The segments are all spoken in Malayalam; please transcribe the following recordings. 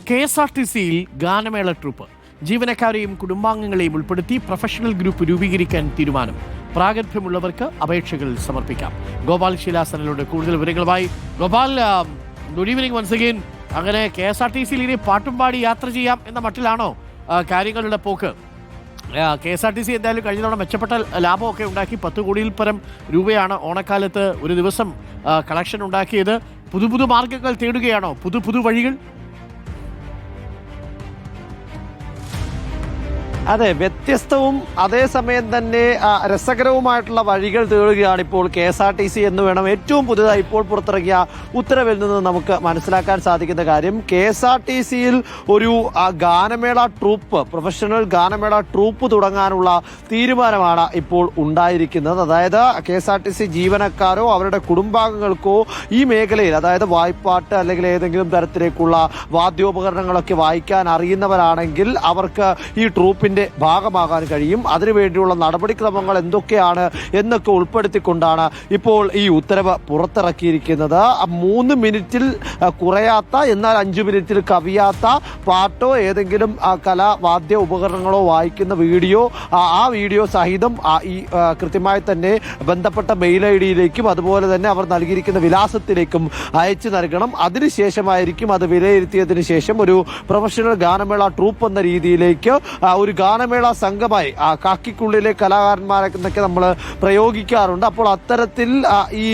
KSRTCയിൽ ഗാനമേള ട്രൂപ്പ് ജീവനക്കാരെയും കുടുംബാംഗങ്ങളെയും ഉൾപ്പെടുത്തി പ്രൊഫഷണൽ ഗ്രൂപ്പ് രൂപീകരിക്കാൻ തീരുമാനം. പ്രാഗൽഭ്യമുള്ളവർക്ക് അപേക്ഷകൾ സമർപ്പിക്കാം. ഗോപാൽ ശിലാസനോട് കൂടുതൽ വിവരങ്ങളുമായി. Gopal, good evening once again. അങ്ങനെ KSRTCയിൽ ഇനി പാട്ടും പാടി യാത്ര ചെയ്യാം എന്ന മട്ടിലാണോ കാര്യങ്ങളുടെ പോക്ക്? KSRTC എന്തായാലും കഴിഞ്ഞ തവണ മെച്ചപ്പെട്ട ലാഭമൊക്കെ ഉണ്ടാക്കി 10 കോടിയിൽ പരം രൂപയാണ് ഓണക്കാലത്ത് ഒരു ദിവസം കളക്ഷൻ ഉണ്ടാക്കിയത്. പുതു മാർഗങ്ങൾ തേടുകയാണോ? പുതു വഴികൾ? അതെ, വ്യത്യസ്തവും അതേസമയം തന്നെ രസകരവുമായിട്ടുള്ള വഴികൾ തേടുകയാണ് ഇപ്പോൾ KSRTC എന്ന് വേണം ഏറ്റവും പുതുതായി ഇപ്പോൾ പുറത്തിറങ്ങിയ ഉത്തരവിൽ നിന്ന് നമുക്ക് മനസ്സിലാക്കാൻ സാധിക്കുന്ന കാര്യം. KSRTCയിൽ ഒരു ഗാനമേള ട്രൂപ്പ്, പ്രൊഫഷണൽ ഗാനമേള ട്രൂപ്പ് തുടങ്ങാനുള്ള തീരുമാനമാണ് ഇപ്പോൾ ഉണ്ടായിരിക്കുന്നത്. അതായത് KSRTC ജീവനക്കാരോ അവരുടെ കുടുംബാംഗങ്ങൾക്കോ ഈ മേഖലയിൽ, അതായത് വായ്പാട്ട് അല്ലെങ്കിൽ ഏതെങ്കിലും തരത്തിലേക്കുള്ള വാദ്യോപകരണങ്ങളൊക്കെ വായിക്കാൻ അറിയുന്നവരാണെങ്കിൽ അവർക്ക് ഈ ട്രൂപ്പിന്റെ ഭാഗമാകാൻ കഴിയും. അതിനുവേണ്ടിയുള്ള നടപടിക്രമങ്ങൾ എന്തൊക്കെയാണ് എന്നൊക്കെ ഉൾപ്പെടുത്തിക്കൊണ്ടാണ് ഇപ്പോൾ ഈ ഉത്തരവ് പുറത്തിറക്കിയിരിക്കുന്നത്. 3 മിനിറ്റിൽ കുറയാത്ത എന്നാൽ 5 മിനിറ്റിൽ കവിയാത്ത പാട്ടോ ഏതെങ്കിലും കലാവാദ്യ ഉപകരണങ്ങളോ വായിക്കുന്ന വീഡിയോ, ആ വീഡിയോ സഹിതം ഈ കൃത്യമായി തന്നെ ബന്ധപ്പെട്ട മെയിൽ ID-യിലേക്കും അതുപോലെ തന്നെ അവർ നൽകിയിരിക്കുന്ന വിലാസത്തിലേക്കും അയച്ചു നൽകണം. അതിനുശേഷമായിരിക്കും അത് വിലയിരുത്തിയതിനു ശേഷം ഒരു പ്രൊഫഷണൽ ഗാനമേള ട്രൂപ്പ് എന്ന രീതിയിലേക്ക് ഒരു ഗാനമേള സംഘമായി കാക്കിക്കുള്ളിലെ കലാകാരന്മാരെന്നൊക്കെ നമ്മൾ പ്രയോഗിക്കാറുണ്ട്. അപ്പോൾ അത്തരത്തിൽ ഈ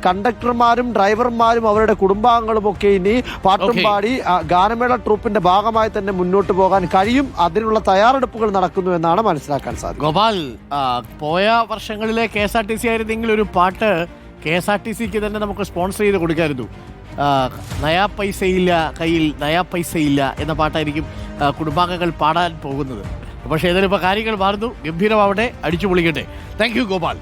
കണ്ടക്ടർമാരും ഡ്രൈവർമാരും അവരുടെ കുടുംബാംഗങ്ങളും ഒക്കെ ഇനി പാട്ടും പാടി ഗാനമേള ട്രൂപ്പിന്റെ ഭാഗമായി തന്നെ മുന്നോട്ട് പോകാൻ കഴിയും. അതിനുള്ള തയ്യാറെടുപ്പുകൾ നടക്കുന്നു എന്നാണ് മനസ്സിലാക്കാൻ സാധിക്കും. ഗോപാൽ, പോയ വർഷങ്ങളിലെ KSRTC ആയിരുന്നെങ്കിൽ ഒരു പാട്ട് KSRTCക്ക് തന്നെ നമുക്ക് സ്പോൺസർ ചെയ്ത് കൊടുക്കായിരുന്നു. നയാ പൈസയില്ല കയ്യിൽ, നയാ പൈസയില്ല എന്ന പാട്ടായിരിക്കും കുടുംബാംഗങ്ങൾ പാടാൻ പോകുന്നത്. പക്ഷേ ഏതായാലും ഇപ്പോൾ കാര്യങ്ങൾ മാറുന്നു. ഗംഭീരമാവട്ടെ, അടിച്ചു പൊളിക്കട്ടെ. Thank you Gopal.